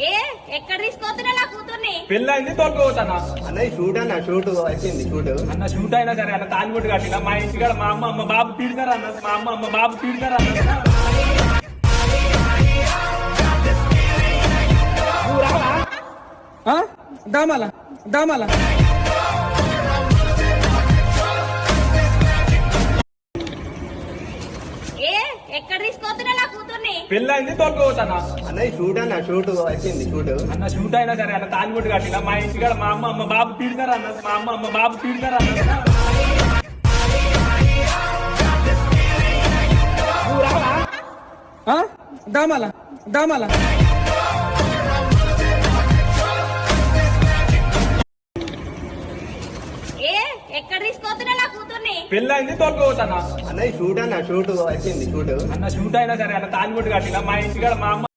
ఏ ఎక్కడ తీసుకొస్తున్నా నా కూతుర్ని పెళ్ళైంది తోలుకోవతానా అన్నయ్య షూట్ అన్న షూట్ అయిపోయింది షూట్. అన్న షూట్ అయినా సరే అన్న తాలిబొట్టు కట్టిన మా ఇంటికాడ మా అమ్మ బాబు తీడతారా అన్న మా అమ్మ బాబు తీడతారా అన్న దామాల దామాల ఏ ఎక్కడ తీసుకొస్తున్నా నా కూతుర్ని పెళ్ళైంది తోలుకోవతానా అన్నయ్య షూట్ అన్న షూట్ అయిపోయింది షూట్. అన్న షూట్ అయినా సరే అన్న తాలిబొట్టు కట్టిన మా ఇంటికాడ మా అమ్మ బాబు తీడతారా అన్న మా అమ్మ బాబు తీడతారా అన్న దామాల దామాల ఏ ఎక్కడ తీసుకొస్తున్నా నా కూతుర్ని పెళ్ళైంది తోలుకోవతానా అన్నయ్య షూట్ అన్న షూట్ అయిపోయింది షూట్. అన్న షూట్ అయినా సరే అన్న తాలిబొట్టు కట్టిన మా ఇంటికాడ మా అమ్మ